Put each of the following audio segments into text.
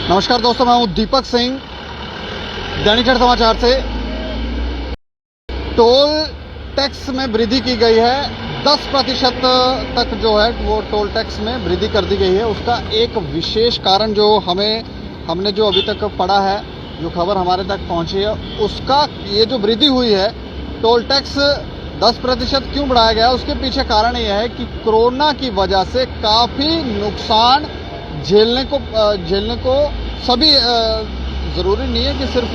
नमस्कार दोस्तों, मैं हूं दीपक सिंह, दैनिक जागरण समाचार से। टोल टैक्स में वृद्धि की गई है, 10% तक जो है वो टोल टैक्स में वृद्धि कर दी गई है। उसका एक विशेष कारण जो हमने जो अभी तक पढ़ा है, जो खबर हमारे तक पहुंची है, उसका ये जो वृद्धि हुई है टोल टैक्स 10% क्यों बढ़ाया गया, उसके पीछे कारण ये है कि कोरोना की वजह से काफ़ी नुकसान झेलने को सभी, ज़रूरी नहीं है कि सिर्फ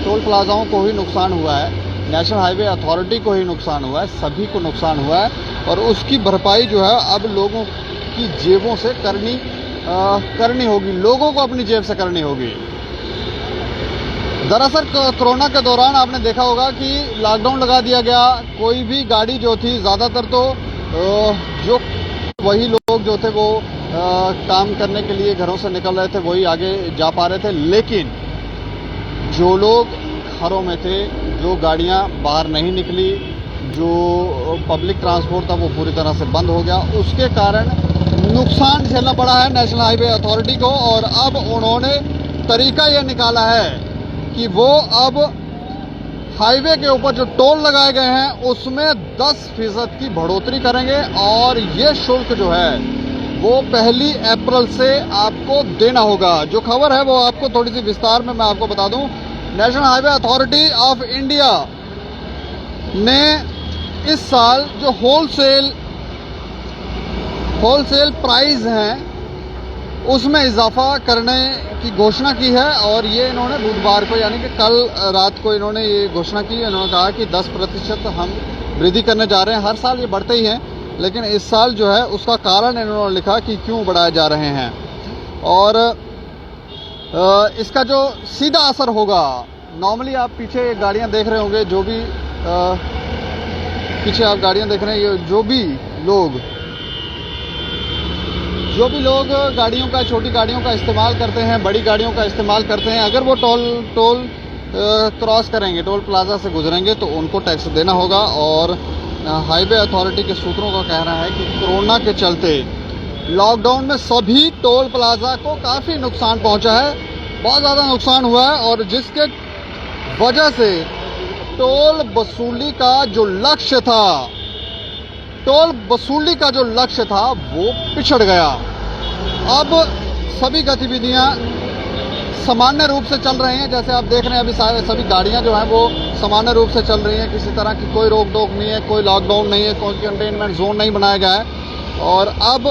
टोल प्लाजाओं को ही नुकसान हुआ है, नेशनल हाईवे अथॉरिटी को ही नुकसान हुआ है, सभी को नुकसान हुआ है। और उसकी भरपाई जो है अब लोगों की जेबों से करनी होगी, लोगों को अपनी जेब से करनी होगी। दरअसल कोरोना के दौरान आपने देखा होगा कि लॉकडाउन लगा दिया गया। कोई भी गाड़ी जो थी, ज़्यादातर तो जो वही लोग जो थे वो काम करने के लिए घरों से निकल रहे थे, वही आगे जा पा रहे थे। लेकिन जो लोग घरों में थे, जो गाड़ियां बाहर नहीं निकली, जो पब्लिक ट्रांसपोर्ट था वो पूरी तरह से बंद हो गया। उसके कारण नुकसान झेलना पड़ा है नेशनल हाईवे अथॉरिटी को। और अब उन्होंने तरीका यह निकाला है कि वो अब हाईवे के ऊपर जो टोल लगाए गए हैं उसमें 10% की बढ़ोतरी करेंगे। और ये शुल्क जो है वो 1 अप्रैल से आपको देना होगा। जो खबर है वो आपको थोड़ी सी विस्तार में मैं आपको बता दूं। National highway authority of India ने इस साल जो होलसेल प्राइस हैं उसमें इजाफा करने की घोषणा की है। और ये इन्होंने बुधवार को, यानी कि कल रात को इन्होंने ये घोषणा की। इन्होंने कहा कि 10% हम वृद्धि करने जा रहे हैं। हर साल ये बढ़ते ही हैं, लेकिन इस साल जो है उसका कारण इन्होंने लिखा कि क्यों बढ़ाए जा रहे हैं। और इसका जो सीधा असर होगा, नॉर्मली आप पीछे गाड़ियां देख रहे होंगे, जो भी पीछे आप गाड़ियां देख रहे हैं, जो भी लोग गाड़ियों का, छोटी गाड़ियों का इस्तेमाल करते हैं, बड़ी गाड़ियों का इस्तेमाल करते हैं, अगर वो टोल क्रॉस करेंगे, टोल प्लाजा से गुजरेंगे, तो उनको टैक्स देना होगा। और हाईवे अथॉरिटी के सूत्रों का कहना है कि कोरोना के चलते लॉकडाउन में सभी टोल प्लाजा को काफ़ी नुकसान पहुंचा है, बहुत ज़्यादा नुकसान हुआ है। और जिसके वजह से टोल वसूली का जो लक्ष्य था वो पिछड़ गया। अब सभी गतिविधियां सामान्य रूप से चल रही हैं। जैसे आप देख रहे हैं, अभी सभी गाड़ियां जो हैं वो सामान्य रूप से चल रही हैं। किसी तरह की कोई रोक टोक नहीं है, कोई लॉकडाउन नहीं है, कोई कंटेनमेंट जोन नहीं बनाया गया है। और अब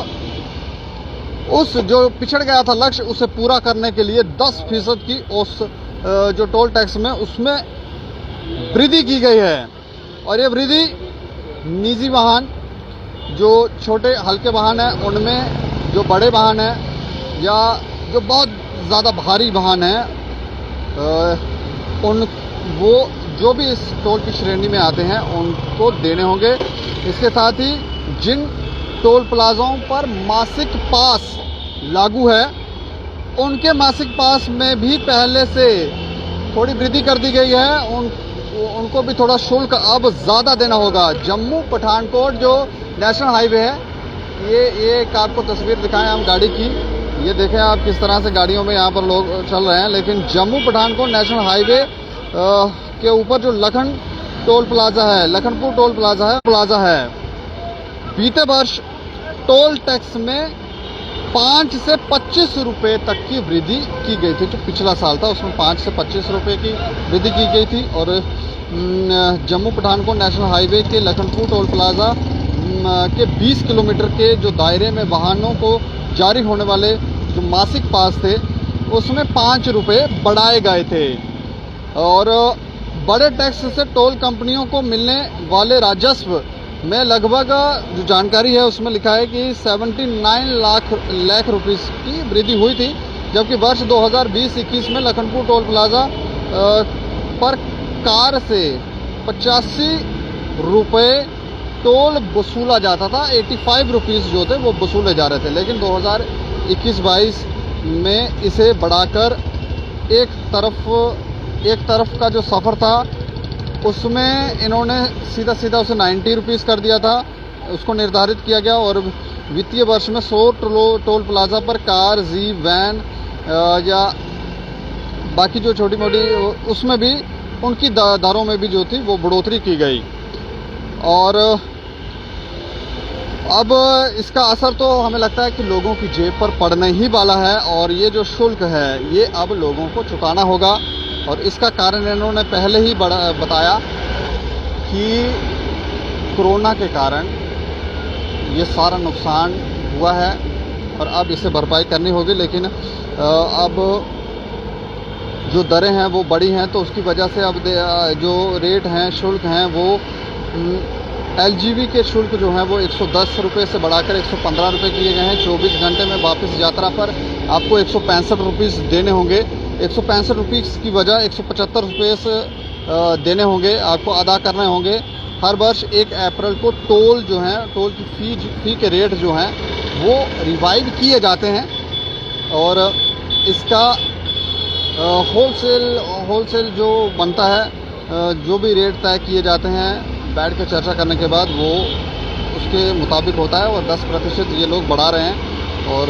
उस जो पिछड़ गया था लक्ष्य, उसे पूरा करने के लिए 10% की उस जो टोल टैक्स में उसमें वृद्धि की गई है। और ये वृद्धि निजी वाहन, जो छोटे हल्के वाहन हैं उनमें, जो बड़े वाहन हैं या जो बहुत ज़्यादा भारी वाहन हैं, वो जो भी इस टोल की श्रेणी में आते हैं उनको देने होंगे। इसके साथ ही जिन टोल प्लाजाओं पर मासिक पास लागू है, उनके मासिक पास में भी पहले से थोड़ी वृद्धि कर दी गई है। उनको भी थोड़ा शुल्क अब ज़्यादा देना होगा। जम्मू पठानकोट जो नेशनल हाईवे है, ये एक आपको तस्वीर दिखाएं हम गाड़ी की, ये देखें आप किस तरह से गाड़ियों में यहाँ पर लोग चल रहे हैं। लेकिन जम्मू पठानकोट नेशनल हाईवे के ऊपर जो लखनपुर टोल प्लाजा है, बीते वर्ष टोल टैक्स में 5 से 25 रुपये तक की वृद्धि की गई थी। जो पिछला साल था उसमें 5 से 25 रुपये की वृद्धि की गई थी। और जम्मू पठानकोट नेशनल हाईवे के लखनपुर टोल प्लाजा के 20 किलोमीटर के जो दायरे में वाहनों को जारी होने वाले जो मासिक पास थे, उसमें 5 रुपये बढ़ाए गए थे। और बड़े टैक्स से टोल कंपनियों को मिलने वाले राजस्व में लगभग, जो जानकारी है उसमें लिखा है कि 79 लाख रुपीस की वृद्धि हुई थी। जबकि वर्ष 2020-21 में लखनपुर टोल प्लाजा पर कार से 85 रुपये टोल वसूला जाता था। 85 रुपीस जो थे वो वसूले जा रहे थे। लेकिन 2021-22 में इसे बढ़ाकर एक तरफ का जो सफ़र था उसमें इन्होंने सीधा उसे 90 रुपीज़ कर दिया था, उसको निर्धारित किया गया। और वित्तीय वर्ष में 100 टोल प्लाजा पर कार, जीप, वैन या बाकी जो छोटी मोटी उसमें भी उनकी दरों में भी जो थी वो बढ़ोतरी की गई। और अब इसका असर तो हमें लगता है कि लोगों की जेब पर पड़ने ही वाला है और ये जो शुल्क है ये अब लोगों को चुकाना होगा। और इसका कारण इन्होंने पहले ही बताया कि कोरोना के कारण ये सारा नुकसान हुआ है और अब इसे भरपाई करनी होगी। लेकिन अब जो दरें हैं वो बड़ी हैं, तो उसकी वजह से अब जो रेट हैं, शुल्क हैं, वो LGV के शुल्क जो हैं वो 110 रुपये से बढ़ाकर 115 रुपये किए गए हैं। 24 घंटे में वापस यात्रा पर आपको 165 रुपीज़ देने होंगे। 165 रुपीज़ की वजह 175 रुपये से देने होंगे, आपको अदा करने होंगे। हर वर्ष 1 अप्रैल को टोल जो हैं, टोल की फ़ी के रेट जो हैं वो रिवाइव किए जाते हैं और इसका होलसेल जो बनता है, जो भी रेट तय किए जाते हैं बैठ के चर्चा करने के बाद वो उसके मुताबिक होता है और 10% ये लोग बढ़ा रहे हैं। और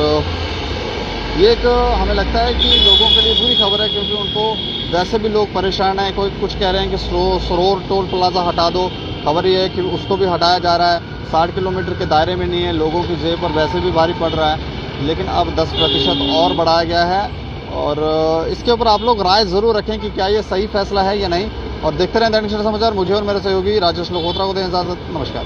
ये एक हमें लगता है कि लोगों के लिए बुरी खबर है, क्योंकि उनको वैसे भी लोग परेशान हैं। कोई कुछ कह रहे हैं कि सरोर टोल प्लाज़ा हटा दो, खबर ये है कि उसको भी हटाया जा रहा है। 60 किलोमीटर के दायरे में नहीं है, लोगों की जेब पर वैसे भी भारी पड़ रहा है, लेकिन अब 10% और बढ़ाया गया है। और इसके ऊपर आप लोग राय ज़रूर रखें कि क्या ये सही फैसला है या नहीं। और देखते रहें दैनिक सवेरा समाचार। मुझे और मेरे सहयोगी राजेश लोहोत्रा को दें इजाज़त। नमस्कार।